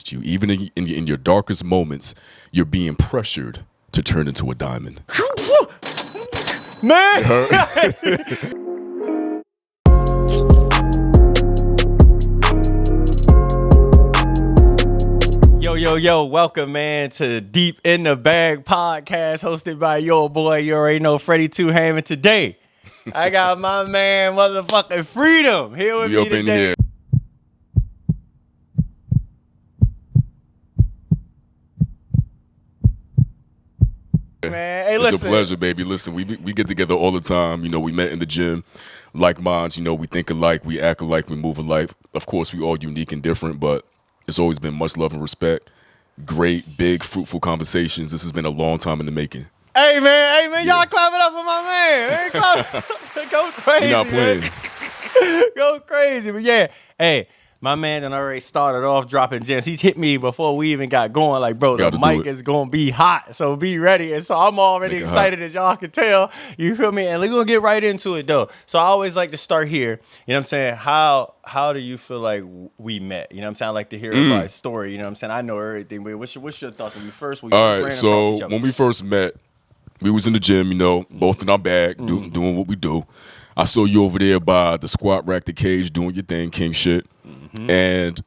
you. Even in your darkest moments, you're being pressured to turn into a diamond. Man! Yo, welcome, man, to Deep in the Bag podcast, hosted by your boy, you already know, Freddie 2 Hammond. Today, I got my man, motherfucking Freedom, here with me today. Man, hey, listen. It's a pleasure, baby. Listen, we get together all the time. You know, we met in the gym, like minds. You know, we think alike, we act alike, we move alike. Of course, we all unique and different, but it's always been much love and respect. Great, big, fruitful conversations. This has been a long time in the making. Hey, man, y'all clap it up for my man. Hey, go crazy, You're not playing. Man. Go crazy, but yeah, hey. My man done already started off dropping gems. He hit me before we even got going. Like, bro, the mic is going to be hot, so be ready. And so I'm already excited, as y'all can tell. You feel me? And we're going to get right into it, though. So I always like to start here. You know what I'm saying? How do you feel like we met? You know what I'm saying? I like to hear everybody's story. You know what I'm saying? I know everything. But what's your thoughts when we first All right, so when we first met, we was in the gym, you know, both in our bag, doing what we do. I saw you over there by the squat rack, the cage, doing your thing, king shit. And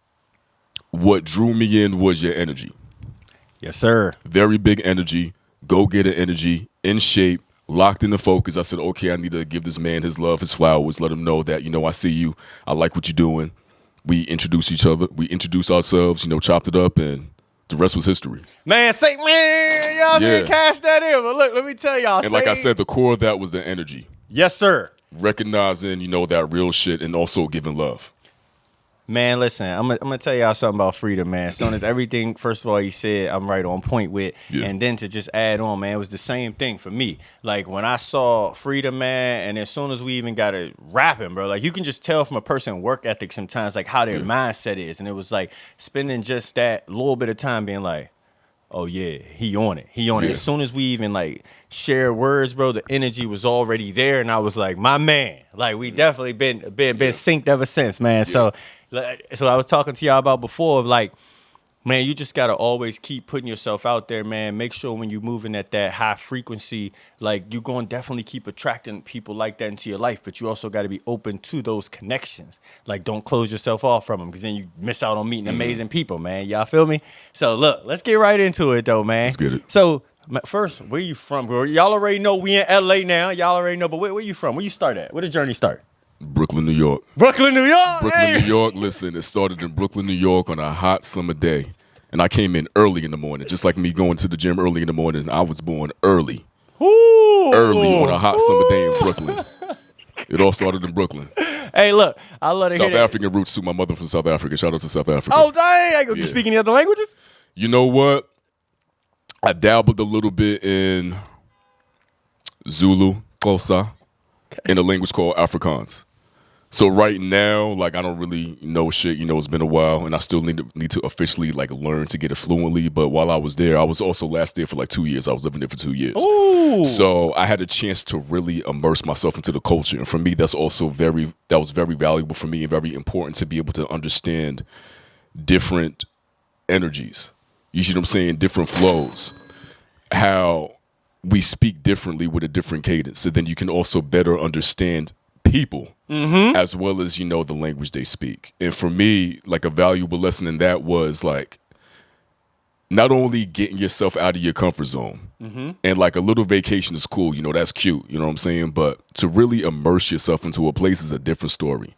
what drew me in was your energy. Yes, sir. Very big energy, go-getter energy, in shape, locked in the focus. I said, okay, I need to give this man his love, his flowers, let him know that, you know, I see you. I like what you're doing. We introduced each other. We introduced ourselves, you know, chopped it up, and the rest was history. Man, y'all didn't cash that in. But look, let me tell y'all. And like I said, the core of that was the energy. Yes, sir. Recognizing, you know, that real shit and also giving love. Man, listen, I'm gonna tell y'all something about Freedom, man. As soon as everything, first of all, he said, I'm right on point with. Yeah. And then to just add on, man, it was the same thing for me. Like, when I saw Freedom, man, and as soon as we even got to rapping, bro, like, you can just tell from a person's work ethic sometimes, like, how their mindset is. And it was like spending just that little bit of time being like, oh, yeah, he on it. As soon as we even, like, share words, bro, the energy was already there. And I was like, my man. Like, we definitely been synced ever since, man. Yeah. So I was talking to y'all about before of, like, man, you just got to always keep putting yourself out there, man. Make sure when you're moving at that high frequency, like, you're going to definitely keep attracting people like that into your life. But you also got to be open to those connections. Like, don't close yourself off from them, because then you miss out on meeting amazing people, man. Y'all feel me? So, look, let's get right into it, though, man. Let's get it. So, first, where you from, bro? Y'all already know we in L.A. now. Y'all already know. But where you from? Where you start at? Where did the journey start? Brooklyn, New York. Brooklyn, New York? New York. Listen, it started in Brooklyn, New York on a hot summer day. And I came in early in the morning. Just like me going to the gym early in the morning, I was born early. Ooh. Early on a hot summer day in Brooklyn. It all started in Brooklyn. Hey, look, I love to hear South African roots too. My mother from South Africa. Shout out to South Africa. Oh, dang. You speak any other languages? You know what? I dabbled a little bit in Zulu, Xhosa, in a language called Afrikaans. So right now, like, I don't really know shit. You know, it's been a while, and I still need to officially, like, learn to get it fluently. But while I was there, I was also last there for like 2 years. I was living there for 2 years. Ooh. So I had a chance to really immerse myself into the culture. And for me, that was very valuable for me and very important to be able to understand different energies. You see what I'm saying? Different flows. How we speak differently with a different cadence. So then you can also better understand people as well as, you know, the language they speak. And for me, like, a valuable lesson in that was, like, not only getting yourself out of your comfort zone and, like, a little vacation is cool, you know, that's cute, you know what I'm saying? But to really immerse yourself into a place is a different story.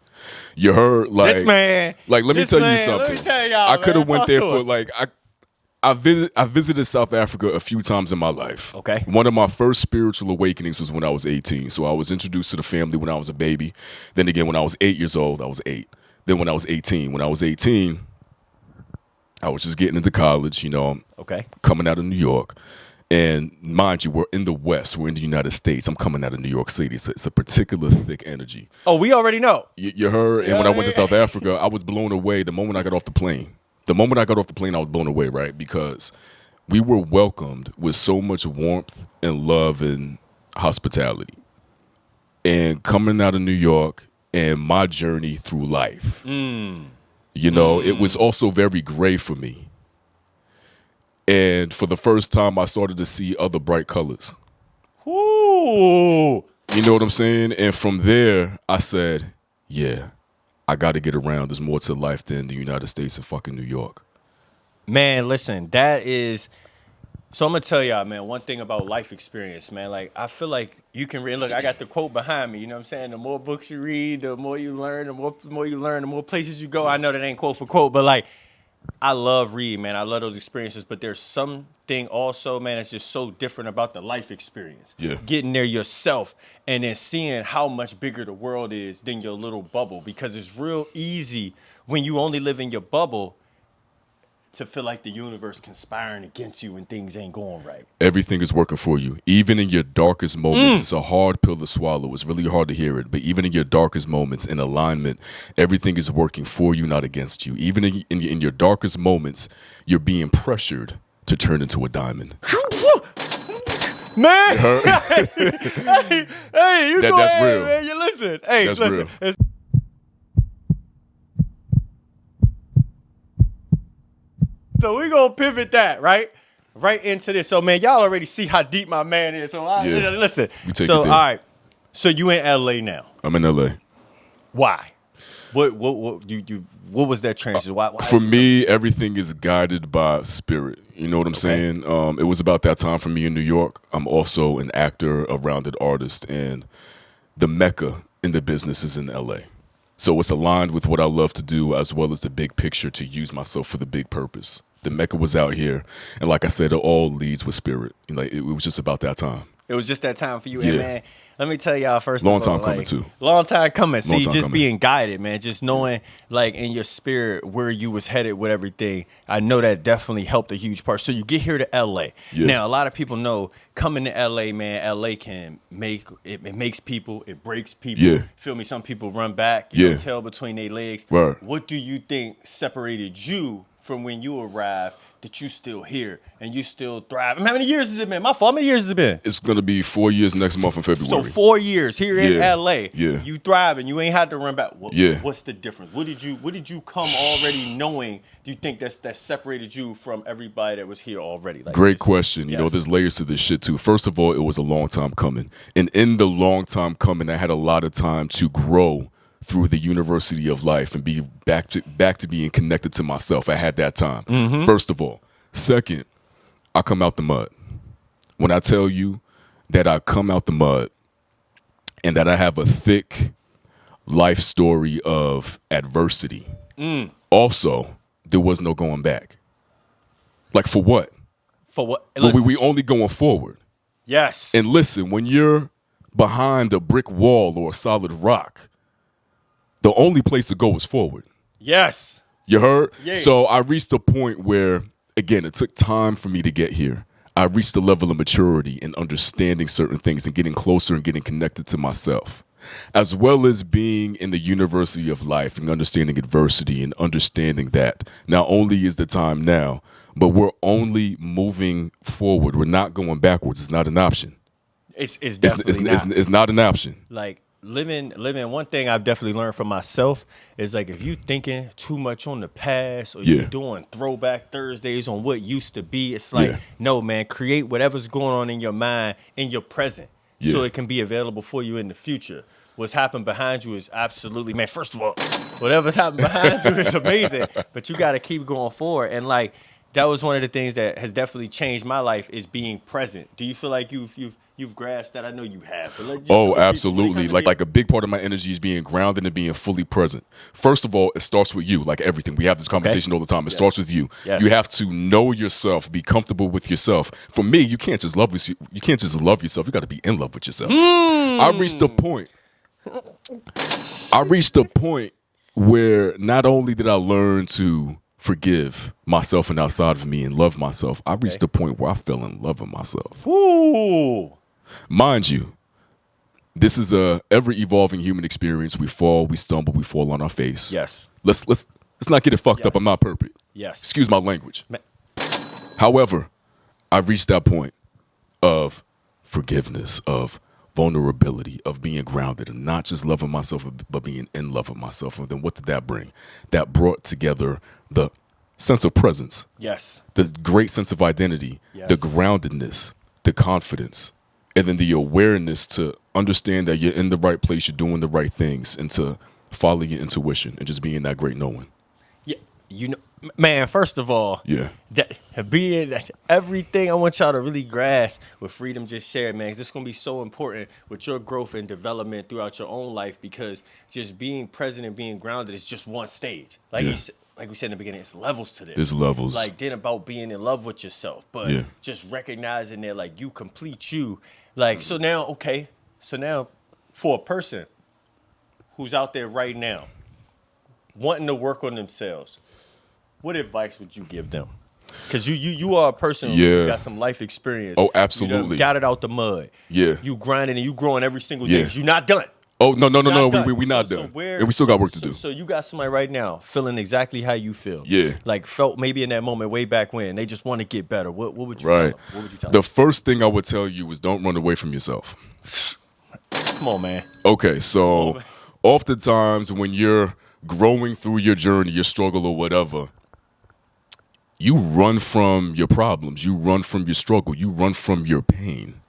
You heard, like, this man, like, let me tell you something. Let me tell y'all, I could have went there for us. like I visited South Africa a few times in my life. Okay. One of my first spiritual awakenings was when I was 18. So I was introduced to the family when I was a baby. Then again, when I was 8 years old, I was 8. Then when I was 18, I was just getting into college, you know, coming out of New York. And mind you, we're in the West. We're in the United States. I'm coming out of New York City. It's a particular thick energy. Oh, we already know. You heard? And when I went to South Africa, I was blown away the moment I got off the plane. The moment I got off the plane, I was blown away, right? Because we were welcomed with so much warmth and love and hospitality. And coming out of New York and my journey through life, You know, it was also very gray for me. And for the first time, I started to see other bright colors. Ooh. You know what I'm saying? And from there, I said, yeah, I got to get around. There's more to life than the United States and fucking New York. Man, listen, that is... So I'm going to tell y'all, man, one thing about life experience, man. Like, I feel like you can read... Look, I got the quote behind me. You know what I'm saying? The more books you read, the more you learn. The more you learn, the more places you go. I know that ain't quote for quote, but, like, I love reading, man. I love those experiences. But there's something also, man, that's just so different about the life experience. Yeah. Getting there yourself and then seeing how much bigger the world is than your little bubble. Because it's real easy when you only live in your bubble to feel like the universe conspiring against you and things ain't going right. Everything is working for you. Even in your darkest moments, it's a hard pill to swallow. It's really hard to hear it. But even in your darkest moments, in alignment, everything is working for you, not against you. Even in your darkest moments, you're being pressured to turn into a diamond. Man! hey, you go that's ahead, real. man. You listen. Hey, That's listen. real. So we gonna pivot that, right into this. So, man, y'all already see how deep my man is. So, listen. We take so, it there. all right. So you in LA now? I'm in LA. Why? What was that transition? Why For me, everything is guided by spirit. You know what I'm saying? It was about that time for me in New York. I'm also an actor, a rounded artist, and the mecca in the business is in LA. So it's aligned with what I love to do, as well as the big picture to use myself for the big purpose. The mecca was out here, and like I said, it all leads with spirit. Like it was just about that time. It was just that time for you, Yeah. and man. Let me tell y'all first Long of all, time coming, too. Long time coming. See, Long time just coming. being guided, man. Just knowing, like, in your spirit where you was headed with everything. I know that definitely helped a huge part. So you get here to L.A. Yeah. Now, a lot of people know coming to L.A., man, L.A. can make, it makes people, it breaks people. Yeah. Feel me? Some people run back, you Yeah. know, tail between their legs. Right. What do you think separated you from when you arrived that you still here and you still thrive? How many years has it been? My fault. How many years has it been? It's going to be 4 years next month in February. So 4 years here in Yeah. LA. Yeah. You thrive and you ain't had to run back. Yeah. What's the difference? What did you come already knowing? Do you think that separated you from everybody that was here already? Like, Great question. You know, Yes. there's layers to this shit too. First of all, it was a long time coming. And in the long time coming, I had a lot of time to grow through the University of Life and be back to being connected to myself. I had that time. First of all. Second, I come out the mud. When I tell you that I come out the mud and that I have a thick life story of adversity, also, there was no going back. Like, for what? For what? Well, Listen, we only going forward. yes. And listen, when you're behind a brick wall or a solid rock, the only place to go is forward. Yes. You heard? Yeah. So I reached a point where, again, it took time for me to get here. I reached a level of maturity in understanding certain things and getting closer and getting connected to myself, as well as being in the University of Life and understanding adversity and understanding that not only is the time now, but we're only moving forward. We're not going backwards. It's not an option. It's definitely not. It's not an option. Like living. One thing I've definitely learned from myself is like if you thinking too much on the past or Yeah. you doing throwback Thursdays on what used to be, it's like Yeah. no, man. Create whatever's going on in your mind in your present, so Yeah. it can be available for you in the future. What's happened behind you is absolutely, man. First of all, whatever's happened behind you is amazing, but you got to keep going forward. And like that was one of the things that has definitely changed my life is being present. Do you feel like you've grasped that? I know you have. But like, just Oh, for absolutely. people, Like a big part of my energy is being grounded and being fully present. First of all, it starts with you. Like everything, we have this conversation all the time. It starts with you. Yes. You have to know yourself, be comfortable with yourself. For me, you can't just love yourself. You can't just love yourself. You got to be in love with yourself. I reached a point. Where not only did I learn to forgive myself and outside of me and love myself, I reached a point where I fell in love with myself. Ooh. Mind you, this is a ever-evolving human experience. We fall, we stumble, we fall on our face. Yes. Let's not get it fucked up. Yes. I'm not perfect. Yes. Excuse my language. Ma- However, I reached that point of forgiveness, of vulnerability, of being grounded and not just loving myself, but being in love with myself. And then what did that bring? That brought together the sense of presence, Yes. the great sense of identity, the Yes. groundedness, the confidence, and then the awareness to understand that you're in the right place, you're doing the right things, and to follow your intuition and just being that great knowing. Yeah. You know, man, first of all, Yeah. that being everything I want y'all to really grasp what Freedom just shared, man, 'cause it's going to be so important with your growth and development throughout your own life, because just being present and being grounded is just one stage. Like Yeah. like we said in the beginning, it's levels to this. There's levels. Like, then about being in love with yourself, but Yeah. just recognizing that, like, you complete you. Like, so now, okay, so now for a person who's out there right now wanting to work on themselves, what advice would you give them? Because you are a person who got some life experience. Oh, You absolutely. done got it out the mud. Yeah. You grinding and you growing every single Yeah. day. 'Cause you're not done. Oh, no. Not done. We not So done. And we still got work to do. So you got somebody right now feeling exactly how you feel. Yeah. Like felt maybe in that moment way back when. They just want to get better. What would you Right. tell them? What would you tell The them? first thing I would tell you is don't run away from yourself. Come on, man. Okay, so oftentimes when you're growing through your journey, your struggle or whatever, you run from your problems, you run from your struggle, you run from your pain.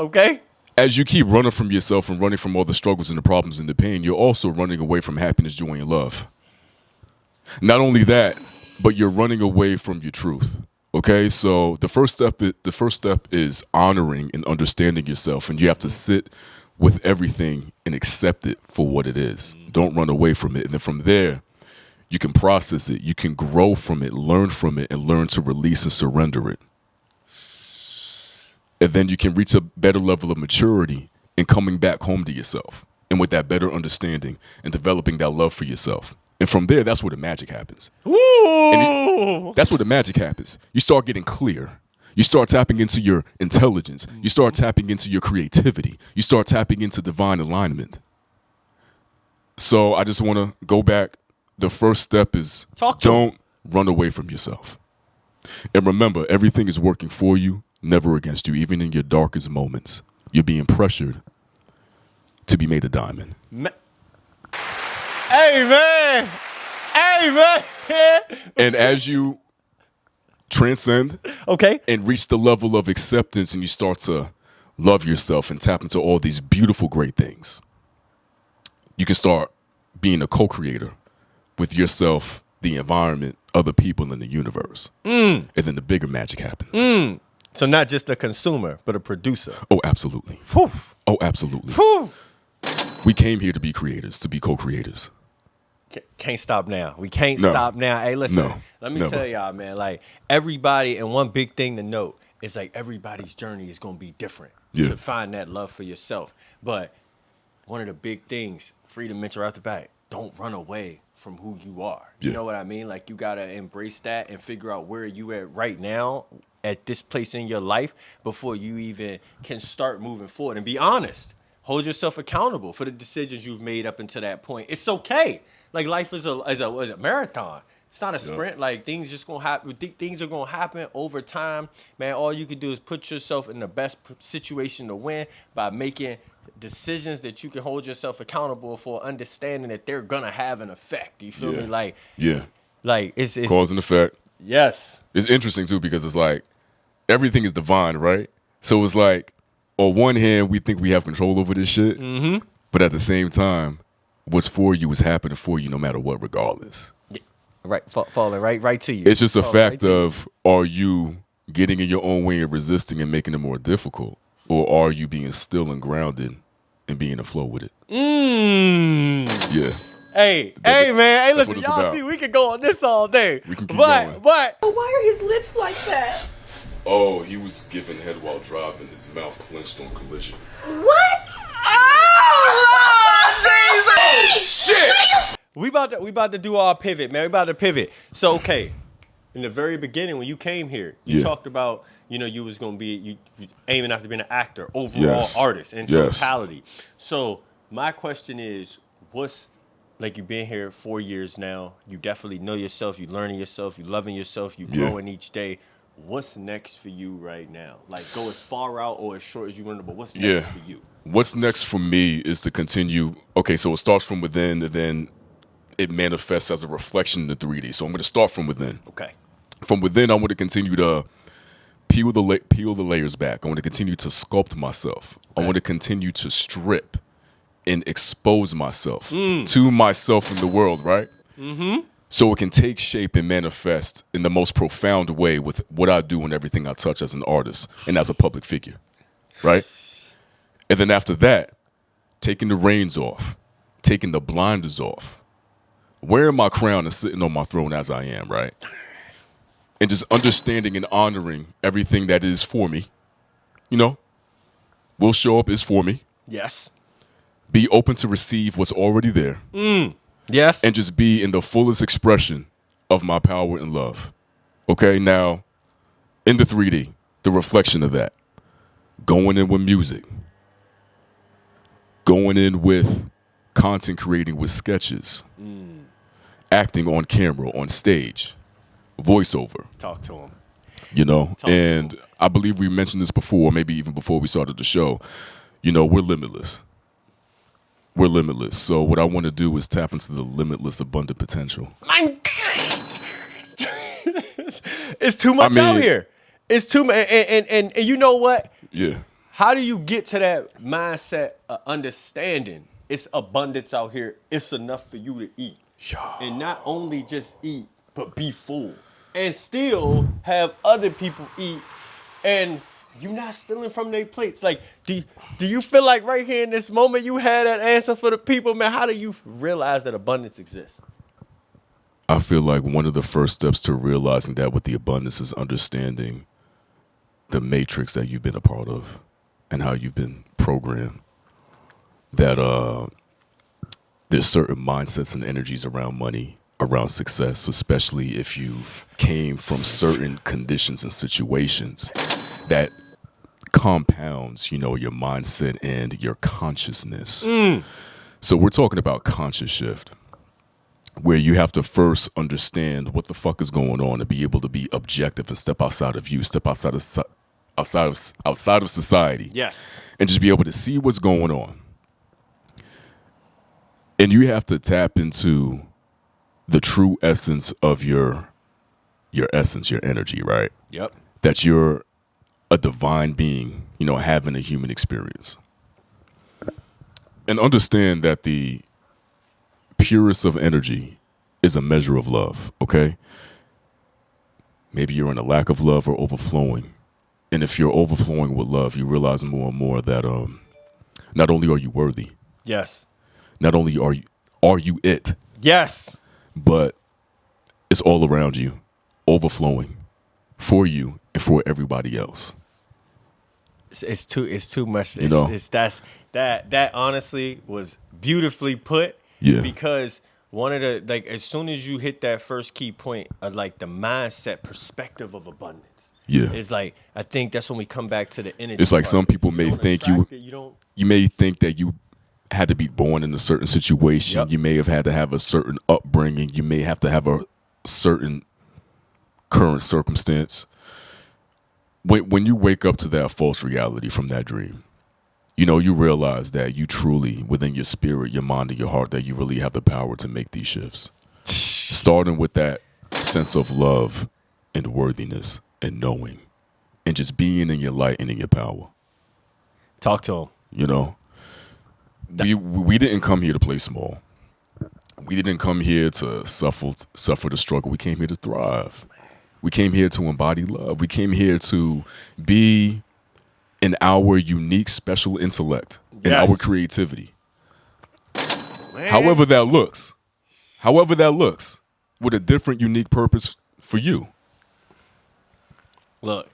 Okay. As you keep running from yourself and running from all the struggles and the problems and the pain, you're also running away from happiness, joy, and love. Not only that, but you're running away from your truth. Okay, so the first step is honoring and understanding yourself, and you have to sit with everything and accept it for what it is. Don't run away from it, and then from there, you can process it, you can grow from it, learn from it, and learn to release and surrender it. And then you can reach a better level of maturity in coming back home to yourself, and with that better understanding and developing that love for yourself. And from there, that's where the magic happens. That's where the magic happens. You start getting clear. You start tapping into your intelligence. You start tapping into your creativity. You start tapping into divine alignment. So I just want to go back. The first step is don't run away from yourself. And remember, everything is working for you, never against you. Even in your darkest moments, you're being pressured to be made a diamond. Hey, man. Hey, man. And as you transcend and reach the level of acceptance and you start to love yourself and tap into all these beautiful, great things, you can start being a co-creator with yourself, the environment, other people in the universe. And then the bigger magic happens. So not just a consumer, but a producer. Oh, absolutely. Whew. Oh, absolutely. Whew. We came here to be creators, to be co-creators. Can't stop now. We can't stop now. Hey, listen, let me tell y'all, man, like everybody, and one big thing to note is like everybody's journey is going to be different to find that love for yourself. But one of the big things, Freedom mentioned right off the bat, don't run away from who you are. You know what I mean? Like you got to embrace that and figure out where you at right now at this place in your life before you even can start moving forward, and be honest. Hold yourself accountable for the decisions you've made up until that point. It's okay. Like life is a marathon. It's not a sprint. Like things just gonna happen. Things are gonna happen over time, man. All you can do is put yourself in the best situation to win by making decisions that you can hold yourself accountable for, understanding that they're gonna have an effect. You feel me? Like it's cause and effect. Yes. It's interesting too because it's like everything is divine, right? So it's like on one hand we think we have control over this shit, but at the same time, what's for you is happening for you no matter what, regardless. Yeah. Right, falling right to you. It's just a fact of, are you getting in your own way and resisting and making it more difficult, or are you being still and grounded and being in flow with it? Yeah. Hey, man. Hey, listen, y'all about. see, we can go on this all day. We can keep going. But Why are his lips like that? Oh, he was giving head while driving. His mouth clenched on collision. What? Oh, Jesus! Shit! we about to do our pivot, man. We about to pivot. So, okay, in the very beginning when you came here, you talked about, you was gonna be you aiming after being an actor, overall artist in totality. So my question is, what's like you've been here 4 years now? You definitely know yourself. You learning yourself. You loving yourself. You growing each day. what's next for you right now? Like, go as far out or as short as you want to, but what's Yeah. next for you? What's next for me is to continue. Okay, so it starts from within, and then it manifests as a reflection in the 3D. So I'm going to start from within. Okay. From within, I want to continue to peel the layers back. I want to continue to sculpt myself. I want to continue to strip and expose myself to myself in the world, right? Mm-hmm. So it can take shape and manifest in the most profound way with what I do and everything I touch as an artist and as a public figure, right? And then after that, taking the reins off, taking the blinders off, wearing my crown and sitting on my throne as I am, right? And just understanding and honoring everything that is for me. You know, will show up is for me. Yes. Be open to receive what's already there. Yes. And just be in the fullest expression of my power and love. Okay, now, in the 3D, the reflection of that, going in with music, going in with content creating with sketches, acting on camera, on stage, voiceover. Talk to him. You know, Talk to and I believe we mentioned this before, maybe even before we started the show. You know, we're limitless. We're limitless. So what I want to do is tap into the limitless abundant potential. It's too much I mean- out here. It's too much. And you know what? Yeah. How do you get to that mindset of understanding it's abundance out here? It's enough for you to eat. And not only just eat, but be full. And still have other people eat and you're not stealing from their plates. Like, do you feel like right here in this moment you had that answer for the people, man? How do you realize that abundance exists? I feel like one of the first steps to realizing that with the abundance is understanding the matrix that you've been a part of and how you've been programmed. That there's certain mindsets and energies around money, around success, especially if you came from certain conditions and situations that compounds, you know, your mindset and your consciousness. So we're talking about conscious shift, where you have to first understand what the fuck is going on to be able to be objective and step outside of you, step outside of society. Yes. And just be able to see what's going on. And you have to tap into the true essence of your essence, your energy, right? Yep. That you're a divine being, you know, having a human experience. And understand that the purest of energy is a measure of love, okay? Maybe you're in a lack of love or overflowing. And if you're overflowing with love, you realize more and more that not only are you worthy, Yes. not only are you it, Yes. but it's all around you, overflowing for you and for everybody else. It's too much. You know? That honestly was beautifully put. Yeah. Because one of the, like, as soon as you hit that first key point of like the mindset perspective of abundance. Yeah. It's like, I think that's when we come back to the energy. It's like part. some people If may don't think attract it, you don't. you may think that you had to be born in a certain situation. Yep. You may have had to have a certain upbringing. You may have to have a certain current circumstance. When you wake up to that false reality from that dream, you know, you realize that you truly, within your spirit, your mind, and your heart, that you really have the power to make these shifts. Starting with that sense of love and worthiness and knowing and just being in your light and in your power. Talk to him. You know, we didn't come here to play small. We didn't come here to suffer the struggle. We came here to thrive. We came here to embody love. We came here to be in our unique, special intellect and Yes. our creativity. Man. However that looks, with a different, unique purpose for you. Look,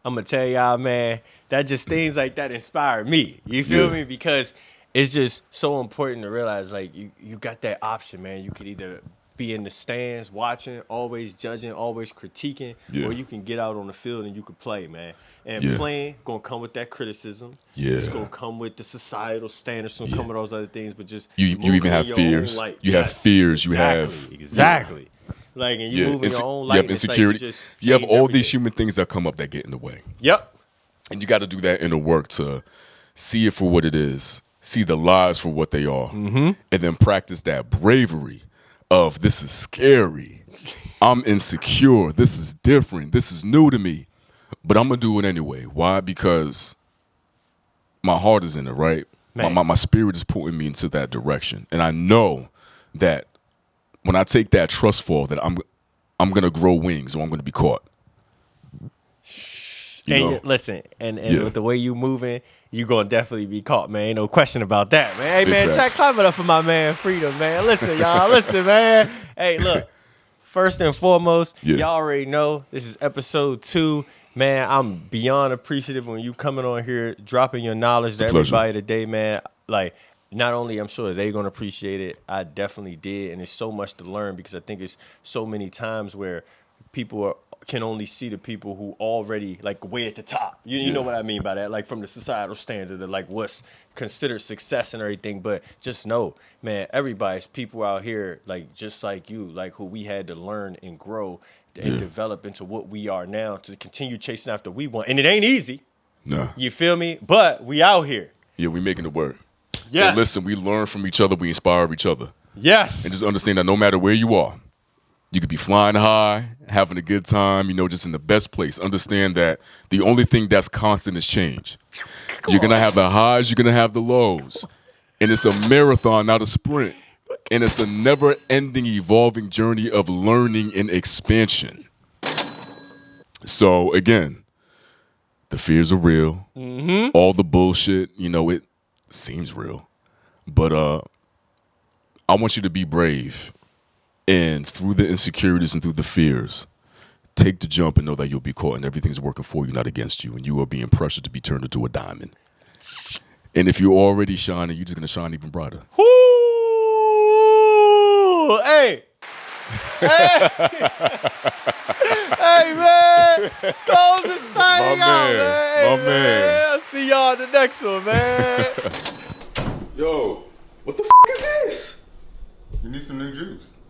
I'm gonna tell y'all, man, that just things like that inspire me. You feel Yeah. me? Because it's just so important to realize, like, you got that option, man. You could either be in the stands watching, always judging, always critiquing, Yeah. or you can get out on the field and you can play, man. And Yeah. playing gonna come with that criticism. Yeah. It's gonna come with the societal standards. It's gonna come with those other things. But just You moving even have in your own fears. light. You have fears. You have- exactly. Like, and you moving your own You life. have insecurity. You have all these human things that come up that get in the way. Yep. And you got to do that inner work to see it for what it is, see the lies for what they are, and then practice that bravery of this is scary. I'm insecure. This is different. This is new to me. But I'm going to do it anyway. Why? Because my heart is in it, right? My spirit is pulling me into that direction. And I know that when I take that trust fall, that I'm going to grow wings or I'm going to be caught. Listen, and with the way you moving, you gonna definitely be caught, man. Ain't no question about that, man. Hey, man, check clap it up for my man Freedom, man. Listen, y'all, listen, man. Hey, look, first and foremost, y'all already know this is episode 2. Man, I'm beyond appreciative when you coming on here, dropping your knowledge to everybody today, man. Like, not only I'm sure they're gonna appreciate it, I definitely did, and there's so much to learn because I think it's so many times where people can only see the people who already like way at the top. You know what I mean by that? Like from the societal standard of like what's considered success and everything. But just know, man, everybody's people out here like just like you, like who we had to learn and grow and develop into what we are now to continue chasing after we want. And it ain't easy. No. You feel me? But we out here. Yeah, we making it work. Yeah. And listen, we learn from each other. We inspire each other. Yes. And just understand that no matter where you are, you could be flying high, having a good time, just in the best place. Understand that the only thing that's constant is change. You're going to have the highs, you're going to have the lows. And it's a marathon, not a sprint. And it's a never-ending, evolving journey of learning and expansion. So, again, the fears are real. Mm-hmm. All the bullshit, it seems real. But I want you to be brave. And through the insecurities and through the fears, take the jump and know that you'll be caught and everything's working for you, not against you. And you are being pressured to be turned into a diamond. And if you're already shining, you're just going to shine even brighter. Woo! Hey! Hey! Hey, man! Close this thing out, man! Hey, man! I'll see y'all in the next one, man! Yo, what the is this? You need some new juice.